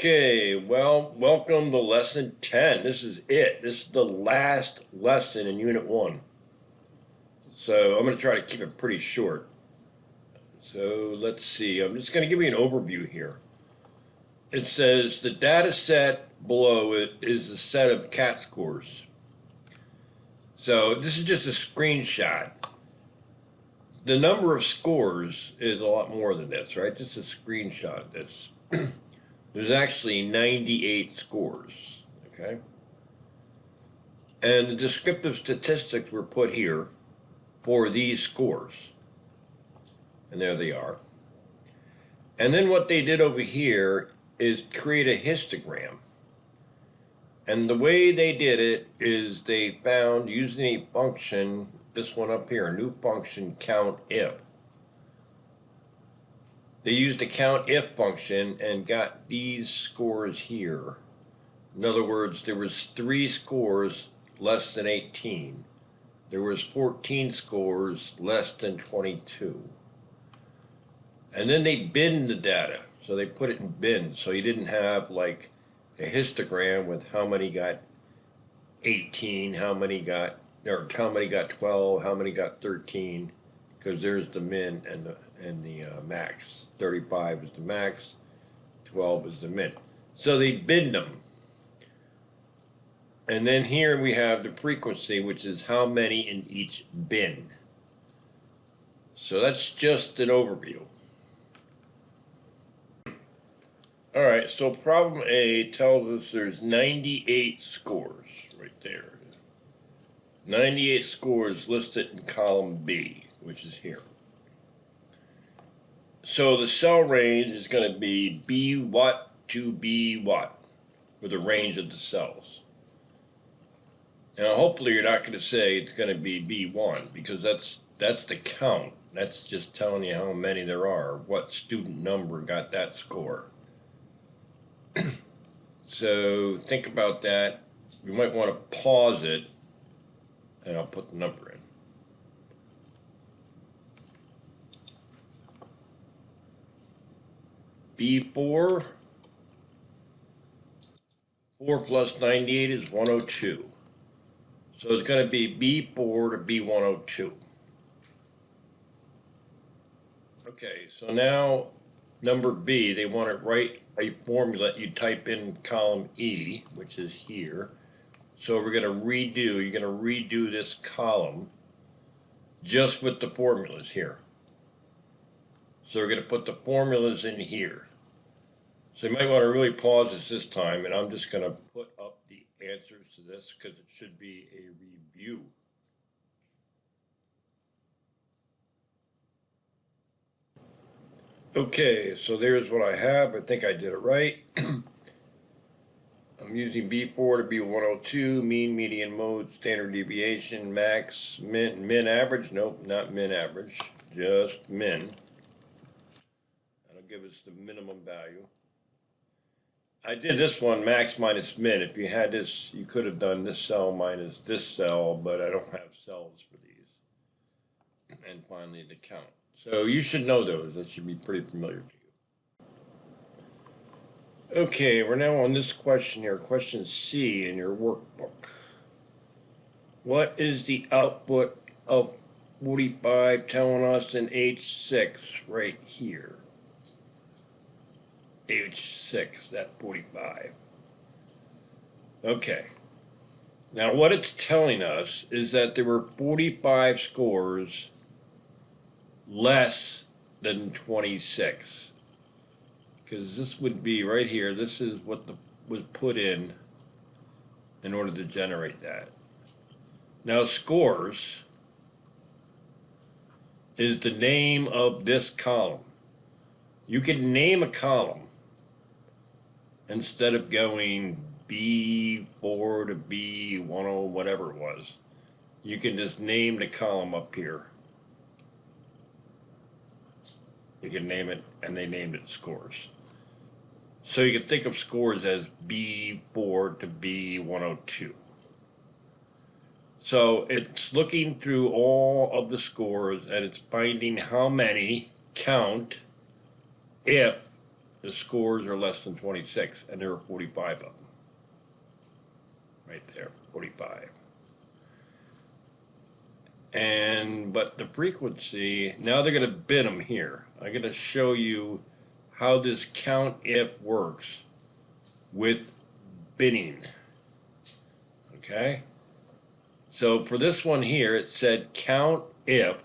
Okay, well, welcome to lesson 10. This is it. This is the last lesson in unit 1. So I'm going to try to keep it pretty short. So let's see. I'm just going to give you an overview here. It says the data set below it is a set of CAT scores. So this is just a screenshot. The number of scores is a lot more than this, right? Just a screenshot of this. There's actually 98 scores, okay? And the descriptive statistics were put here for these scores. And there they are. And then what they did over here is create a histogram. And the way they did it is they found, using a function, this one up here, a new function, count if. They used the count if function and got these scores here. In other words, there was 3 scores less than 18. There was 14 scores less than 22. And then they binned the data. So they put it in bins. So you didn't have like a histogram with how many got 18, how many got 12, how many got 13, because there's the min and the max. 35 is the max, 12 is the min. So they binned them. And then here we have the frequency, which is how many in each bin. So that's just an overview. All right, so problem A tells us there's 98 scores right there. 98 scores listed in column B, which is here. So the cell range is going to be B what to B what, with the range of the cells. Now hopefully you're not going to say it's going to be B1, because that's the count. That's just telling you how many there are, what student number got that score. So think about that. You might want to pause it, and I'll put the number in. B4, 4 plus 98 is 102. So it's going to be B4 to B102. Okay, so now number B, they want to write a formula. You type in column E, which is here. So we're going to you're going to redo this column just with the formulas here. So we're going to put the formulas in here. So you might want to really pause this time, and I'm just going to put up the answers to this because it should be a review. Okay, so there's what I have. I think I did it right. I'm using B4 to B102, mean, median, mode, standard deviation, max, min average. Nope, not min average, just min. That'll give us the minimum value. I did this one max minus min. If you had this, you could have done this cell minus this cell, but I don't have cells for these. And finally the count. So you should know those. That should be pretty familiar to you. Okay, we're now on this question here, question C in your workbook. What is the output of 45 telling us in H6 right here? H6, that 45. Okay. Now what it's telling us is that there were 45 scores less than 26. Because this would be right here, this is what was put in order to generate that. Now scores is the name of this column. You can name a column instead of going B4 to B10, whatever it was. You can just name the column up here. You can name it, and they named it scores. So you can think of scores as B4 to B102. So it's looking through all of the scores, and it's finding how many count if the scores are less than 26, and there are 45 of them. Right there, 45. But the frequency, now they're going to bin them here. I'm going to show you how this count if works with binning. Okay? So for this one here, it said count if,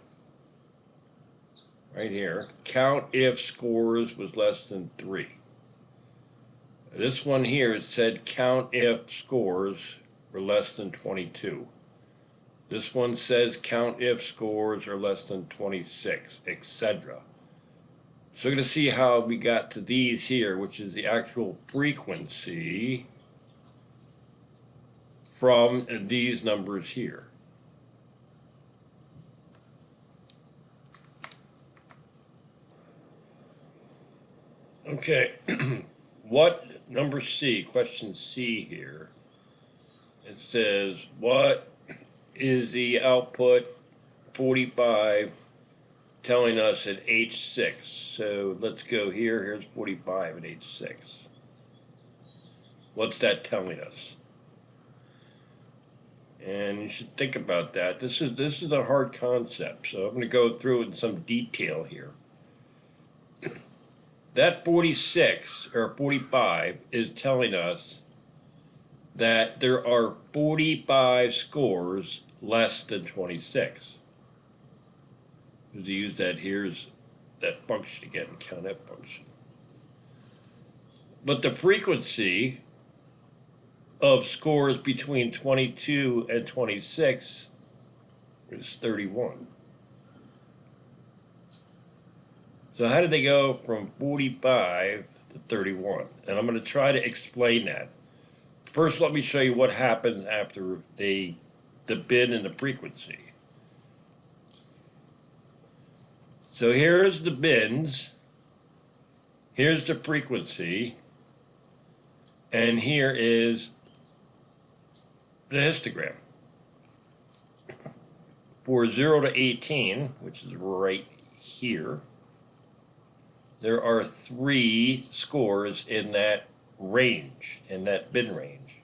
right here, count if scores was less than 3. This one here, it said count if scores were less than 22. This one says count if scores are less than 26, etc. So we're going to see how we got to these here, which is the actual frequency from these numbers here. Okay, what, number C, question C here, it says, what is the output 45 telling us at H6? So let's go here, here's 45 at H6. What's that telling us? And you should think about that. This is a hard concept, so I'm going to go through it in some detail here. That 46 or 45 is telling us that there are 45 scores less than 26. Because you use that, here's that function again, count F function. But the frequency of scores between 22 and 26 is 31. So how did they go from 45 to 31? And I'm going to try to explain that. First, let me show you what happens after the bin and the frequency. So here's the bins, here's the frequency, and here is the histogram. For 0 to 18, which is right here, there are 3 scores in that range, in that bin range.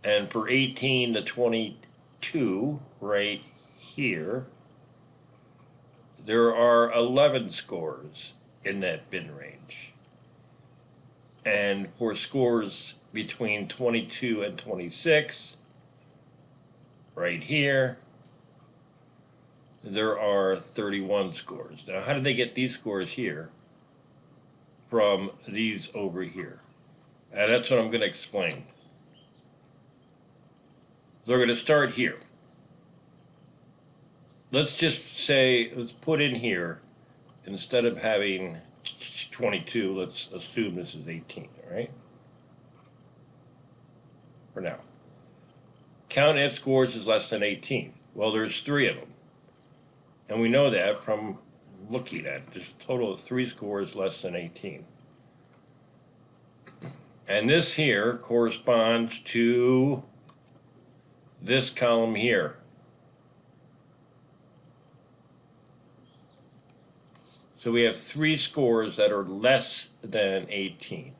And for 18 to 22, right here, there are 11 scores in that bin range. And for scores between 22 and 26, right here, there are 31 scores. Now, how did they get these scores here from these over here? And that's what I'm going to explain. So we're going to start here. Let's just say, let's put in here, instead of having 22, let's assume this is 18, all right? For now. Count F scores is less than 18. Well, there's 3 of them. And we know that from looking at it. There's a total of 3 scores less than 18. And this here corresponds to this column here. So we have 3 scores that are less than 18.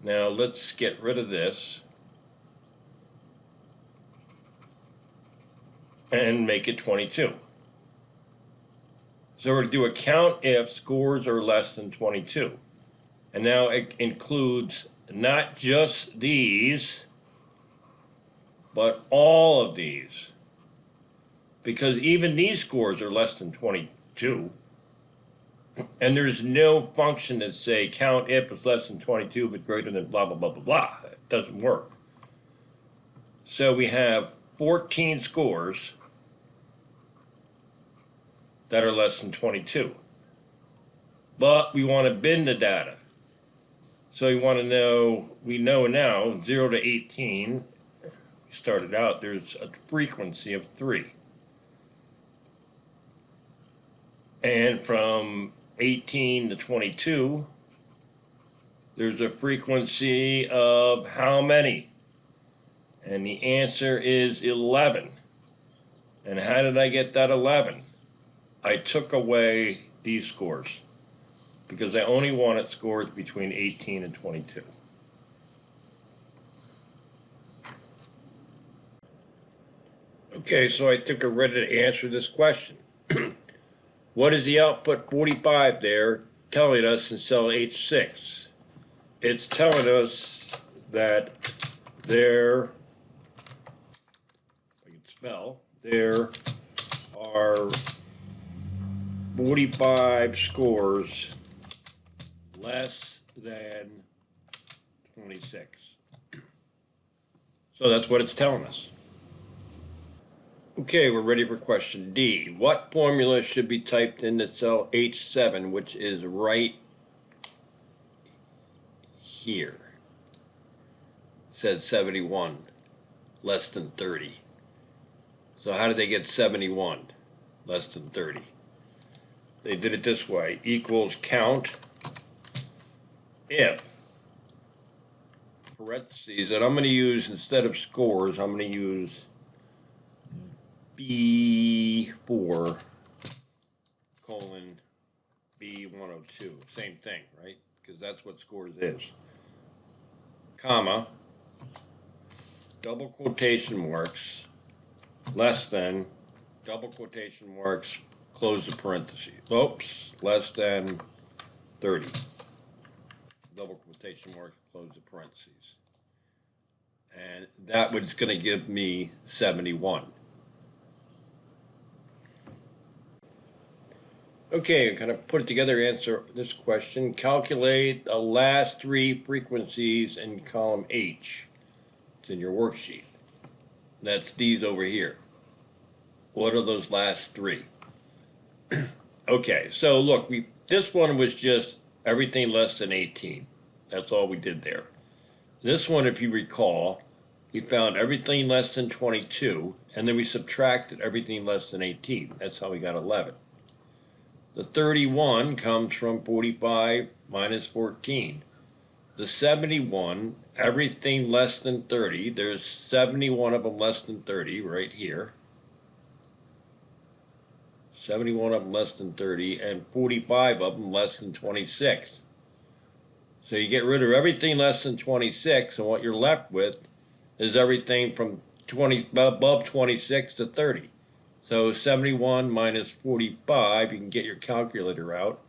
Now let's get rid of this and make it 22. So we're going to do a count if scores are less than 22. And now it includes not just these, but all of these. Because even these scores are less than 22. And there's no function that say count if is less than 22 but greater than blah, blah, blah, blah, blah. It doesn't work. So we have 14 scores that are less than 22. But we want to bin the data. So we want to know, we know now, 0 to 18, we started out, there's a frequency of 3. And from 18 to 22, there's a frequency of how many? And the answer is 11. And how did I get that 11? I took away these scores. because I only wanted scores between 18 and 22. Okay, so I think I'm ready to answer this question. What is the output 45 there telling us in cell H6? It's telling us that there, I can spell, there are 45 scores less than 26. So that's what it's telling us. Okay, we're ready for question D. What formula should be typed into cell H7, which is right here? It says 71, less than 30. So how did they get 71, less than 30? They did it this way, equals count if, parentheses, and I'm going to use, instead of scores, I'm going to use B4 colon B102, same thing, right? Because that's what scores is. Comma, double quotation marks, less than, double quotation marks, close the parentheses. Oops, less than 30. Double quotation marks, close the parentheses. And that was going to give me 71. Okay, kind of put it together, answer this question. Calculate the last three frequencies in column H. It's in your worksheet. That's these over here. What are those last three? Okay, so look, this one was just everything less than 18. That's all we did there. This one, if you recall, we found everything less than 22, and then we subtracted everything less than 18. That's how we got 11. The 31 comes from 45 minus 14. The 71, everything less than 30, there's 71 of them less than 30 right here. 71 of them less than 30, and 45 of them less than 26. So you get rid of everything less than 26, and what you're left with is everything from 20 above 26 to 30. So 71 minus 45, you can get your calculator out,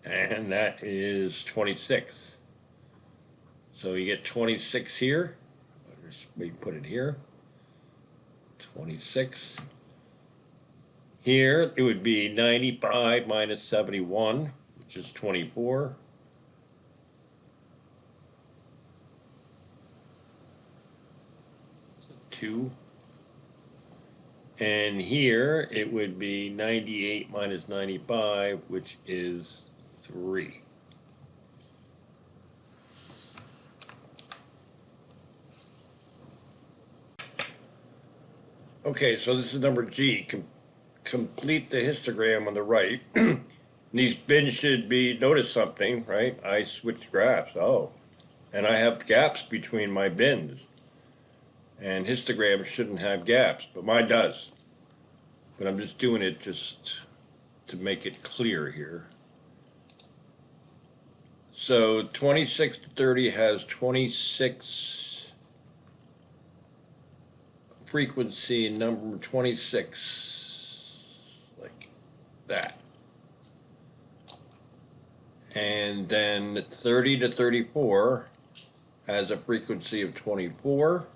and that is 26. So you get 26 here. I'll just maybe put it here. 26. Here it would be 95 minus 71, which is 24. Two. And here it would be 98 minus 95, which is 3. Okay, so this is number G. Complete the histogram on the right. These bins should be, notice something, right? I switched graphs, and I have gaps between my bins. And histograms shouldn't have gaps, but mine does. But I'm just doing it just to make it clear here. So 26 to 30 has 26 frequency number 26, like that. And then 30 to 34 has a frequency of 24.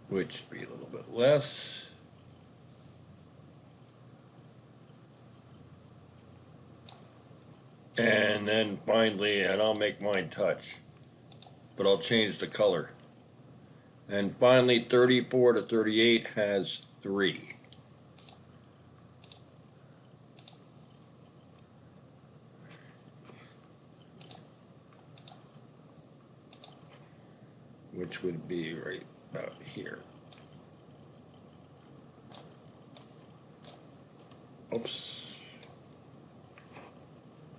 Which would be a little bit less. And then finally, and I'll make mine touch, but I'll change the color. And finally, 34 to 38 has 3. Which would be right about here. Oops.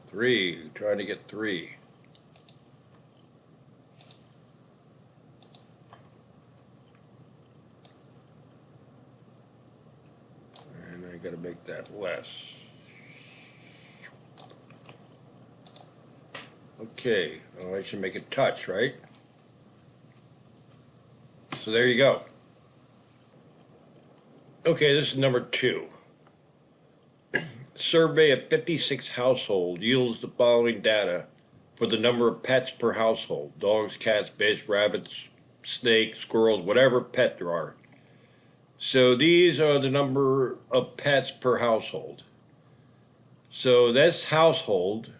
3, trying to get 3. that less. Okay, well, I should make it touch, right? So there you go. Okay, this is number 2. Survey of 56 households yields the following data for the number of pets per household: dogs, cats, fish, rabbits, snakes, squirrels, whatever pet there are. So these are the number of pets per household. So this household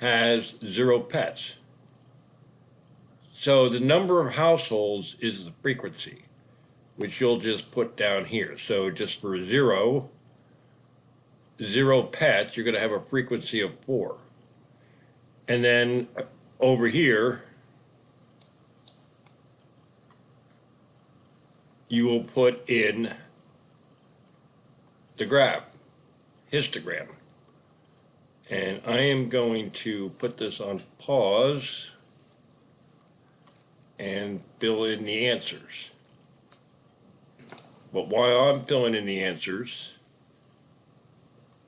has 0 pets. So the number of households is the frequency, which you'll just put down here. So just for 0 pets, you're going to have a frequency of 4. And then over here, you will put in the graph, histogram. And I am going to put this on pause and fill in the answers. But while I'm filling in the answers,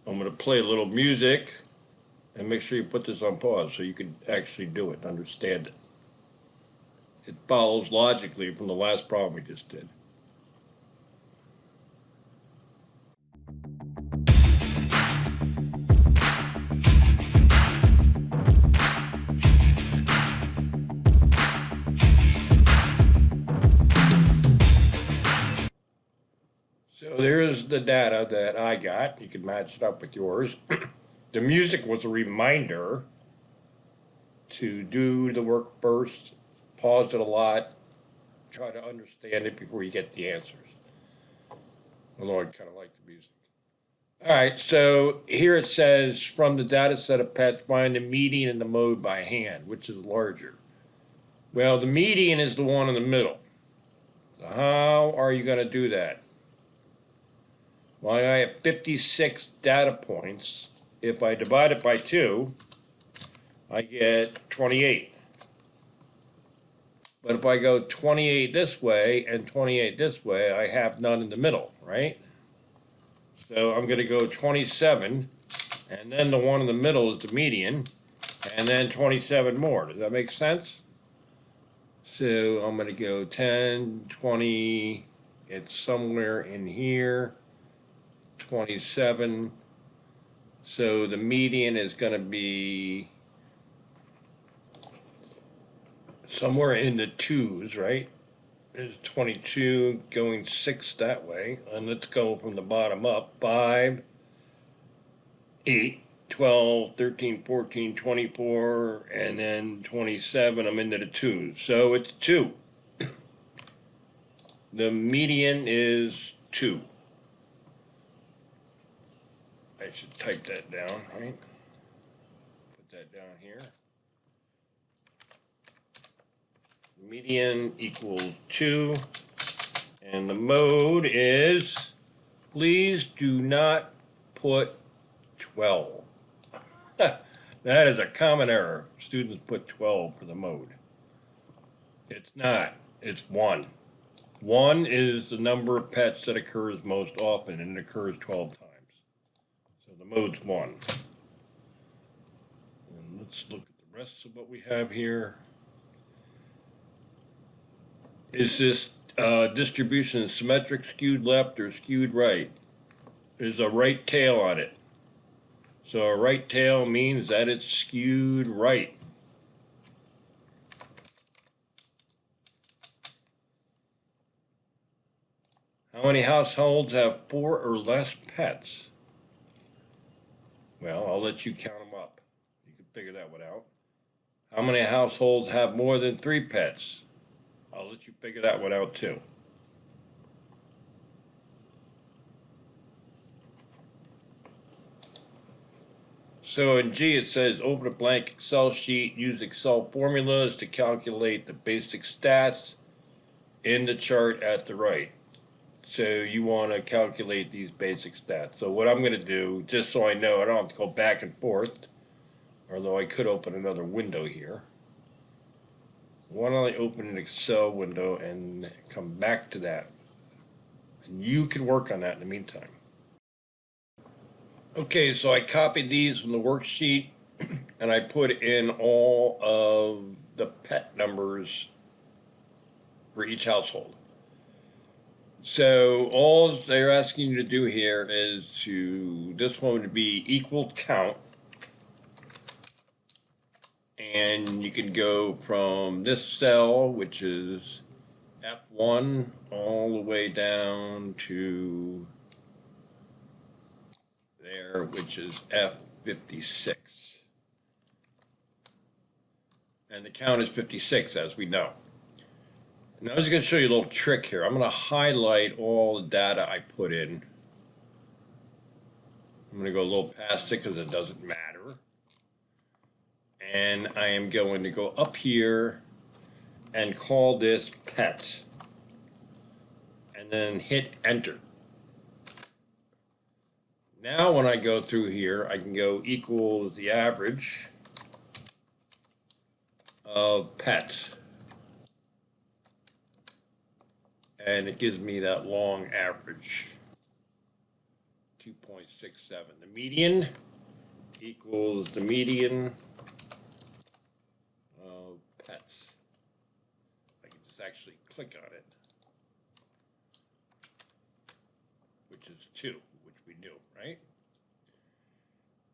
I'm going to play a little music and make sure you put this on pause so you can actually do it and understand it. It follows logically from the last problem we just did. So there's the data that I got. You can match it up with yours. The music was a reminder to do the work first, pause it a lot, try to understand it before you get the answers. Although I kind of like the music. All right, so here it says, from the data set of pets, find the median and the mode by hand, which is larger. Well, the median is the one in the middle. So how are you going to do that? Well, I have 56 data points. If I divide it by 2, I get 28. But if I go 28 this way and 28 this way, I have none in the middle, right? So I'm going to go 27, and then the one in the middle is the median, and then 27 more. Does that make sense? So I'm going to go 10, 20, it's somewhere in here, 27. So the median is going to be somewhere in the 2s, right? There's 22 going 6 that way. And let's go from the bottom up. 5, 8, 12, 13, 14, 24, and then 27. I'm into the 2s. So it's 2. The median is 2. I should type that down, right? Put that down here. Median equals 2. And the mode is, please do not put 12. That is a common error. Students put 12 for the mode. It's not. It's 1. 1 is the number of pets that occurs most often, and it occurs 12 times. So the mode's 1. And let's look at the rest of what we have here. Is this distribution symmetric, skewed left, or skewed right? There's a right tail on it. So a right tail means that it's skewed right. How many households have 4 or less pets? Well, I'll let you count them up. You can figure that one out. How many households have more than 3 pets? I'll let you figure that one out too. So in G it says open a blank Excel sheet, use Excel formulas to calculate the basic stats in the chart at the right. So you want to calculate these basic stats. So what I'm going to do, just so I know, I don't have to go back and forth, although I could open another window here. Why don't I open an Excel window and come back to that? And you can work on that in the meantime. Okay, so I copied these from the worksheet and I put in all of the pet numbers for each household. So all they're asking you to do here is this one would be equal count. And you can go from this cell, which is F1, all the way down to there, which is F56. And the count is 56, as we know. Now I'm just going to show you a little trick here. I'm going to highlight all the data I put in. I'm going to go a little past it because it doesn't matter. And I am going to go up here and call this pet. And then hit enter. Now when I go through here, I can go equals the average of pets. And it gives me that long average, 2.67. The median equals the median of pets. I can just actually click on it, which is 2, which we knew, right?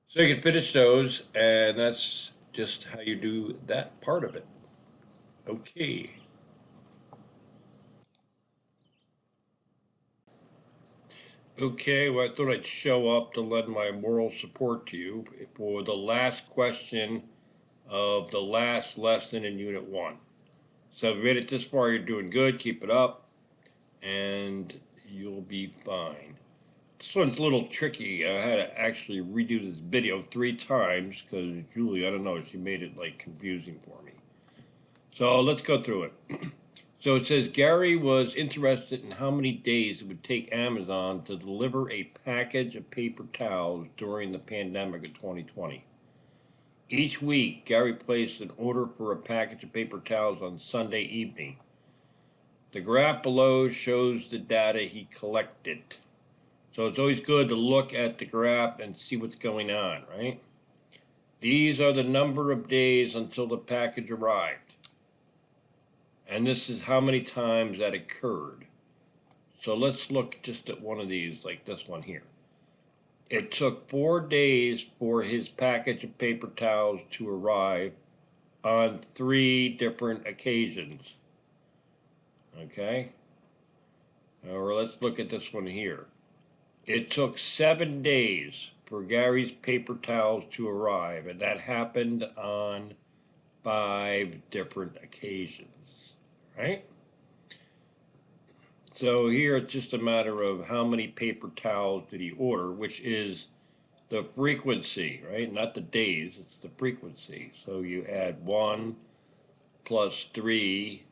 So you can finish those, and that's just how you do that part of it. Okay. Okay, well, I thought I'd show up to lend my moral support to you for the last question of the last lesson in Unit 1. So if you made it this far, you're doing good. Keep it up, and you'll be fine. This one's a little tricky. I had to actually redo this video 3 times because Julie, I don't know, she made it like confusing for me. So let's go through it. So it says Gary was interested in how many days it would take Amazon to deliver a package of paper towels during the pandemic of 2020. Each week, Gary placed an order for a package of paper towels on Sunday evening. The graph below shows the data he collected. So it's always good to look at the graph and see what's going on, right? These are the number of days until the package arrived. And this is how many times that occurred. So let's look just at one of these, like this one here. It took 4 days for his package of paper towels to arrive on 3 different occasions. Okay? Or let's look at this one here. It took 7 days for Gary's paper towels to arrive, and that happened on 5 different occasions, right? So here it's just a matter of how many paper towels did he order, which is the frequency, right? Not the days, it's the frequency. So you add 1 plus 3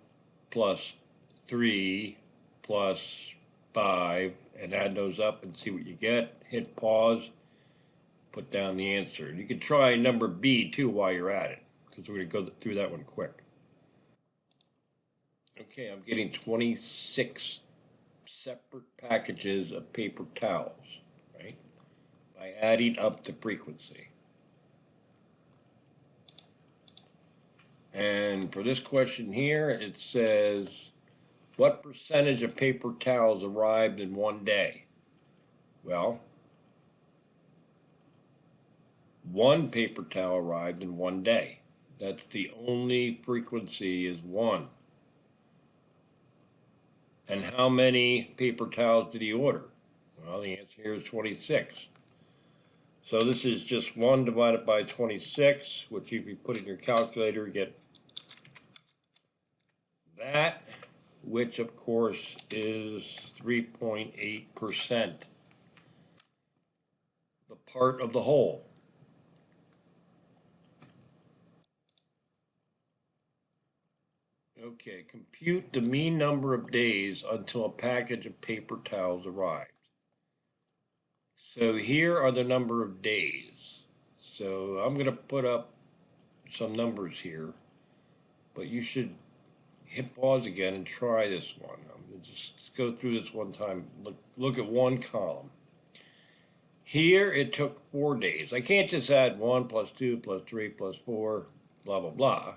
plus 3 plus 5 and add those up and see what you get. Hit pause, put down the answer. You can try number B too while you're at it, because we're going to go through that one quick. Okay, I'm getting 26 separate packages of paper towels, right? By adding up the frequency. And for this question here, it says, what percentage of paper towels arrived in one day? Well, 1 paper towel arrived in 1 day. That's the only frequency is 1. And how many paper towels did he order? Well, the answer here is 26. So this is just 1 divided by 26, which if you put in your calculator, you get that, which of course is 3.8%, the part of the whole. Okay, compute the mean number of days until a package of paper towels arrived. So here are the number of days. So I'm going to put up some numbers here, but you should hit pause again and try this one. I'm going to just go through this one time. Look at one column. Here it took 4 days. I can't just add 1 plus 2 plus 3 plus 4, blah, blah, blah,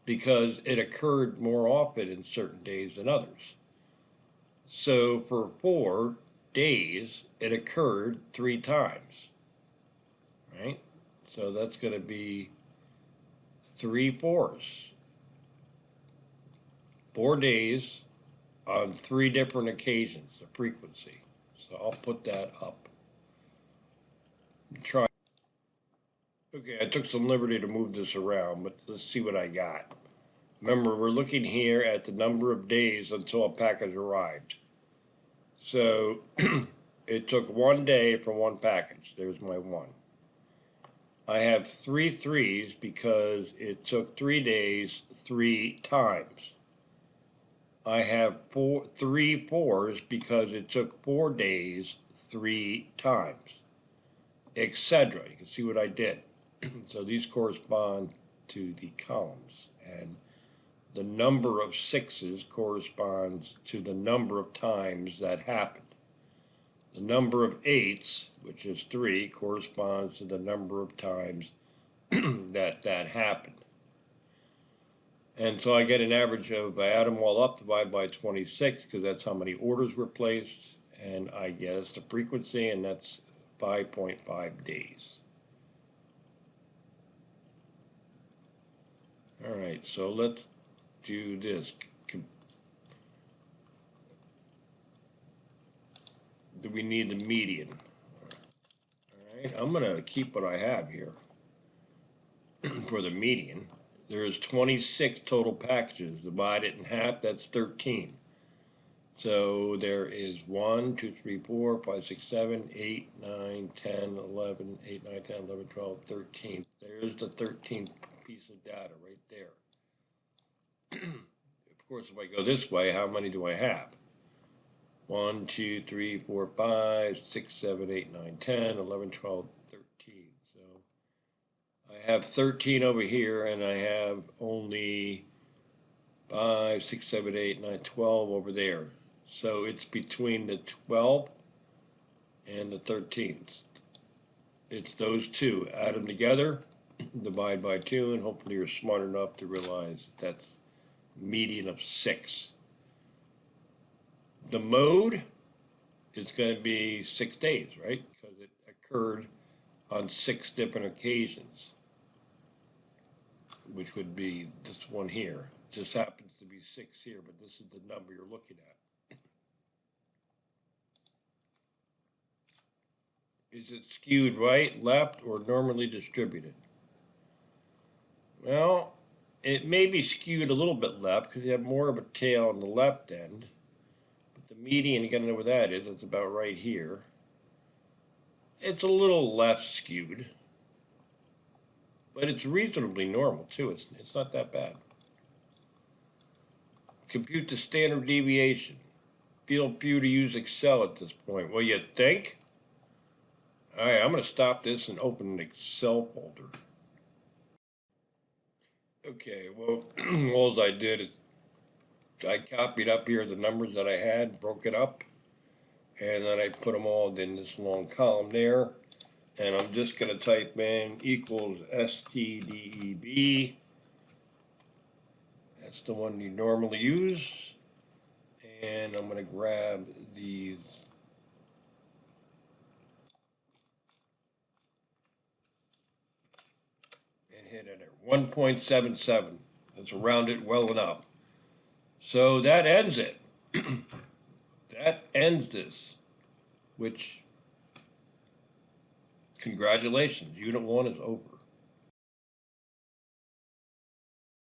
because it occurred more often in certain days than others. So for 4 days, it occurred 3 times, right? So that's going to be 3 fours. 4 days on 3 different occasions, the frequency. So I'll put that up. Try. Okay, I took some liberty to move this around, but let's see what I got. Remember, we're looking here at the number of days until a package arrived. So it took 1 day for 1 package. There's my 1. I have 3 threes because it took 3 days 3 times. I have 3 fours because it took 4 days 3 times, etc. You can see what I did. So these correspond to the columns, and the number of 6s corresponds to the number of times that happened. The number of 8s, which is 3, corresponds to the number of times that happened. And so I get an average of, I add them all up, divide by 26, because that's how many orders were placed, and I guess the frequency, and that's 5.5 days. All right, so let's do this. Do we need the median? All right, I'm going to keep what I have here for the median. There's 26 total packages. Divide it in half, that's 13. So there is 1, 2, 3, 4, 5, 6, 7, 8, 9, 10, 11, 8, 9, 10, 11, 12, 13. There's the 13th piece of data right there. Of course, if I go this way, how many do I have? 1, 2, 3, 4, 5, 6, 7, 8, 9, 10, 11, 12, 13. So I have 13 over here, and I have only 5, 6, 7, 8, 9, 12 over there. So it's between the 12 and the 13th. It's those two. Add them together, divide by 2, and hopefully you're smart enough to realize that's median of 6. The mode is going to be 6 days, right? Because it occurred on 6 different occasions, which would be this one here. It just happens to be 6 here, but this is the number you're looking at. Is it skewed right, left, or normally distributed? Well, it may be skewed a little bit left because you have more of a tail on the left end. But the median, you gotta know where that is. It's about right here. It's a little left skewed, but it's reasonably normal too. It's not that bad. Compute the standard deviation. Feel free to use Excel at this point. Well, you think? All right, I'm going to stop this and open an Excel folder. Okay, well, all I did is I copied up here the numbers that I had, broke it up, and then I put them all in this long column there. And I'm just going to type in equals STDEB. That's the one you normally use. And I'm going to grab these. And hit enter. 1.77. Let's round it well enough. So that ends it. That ends this, which, congratulations, Unit 1 is over.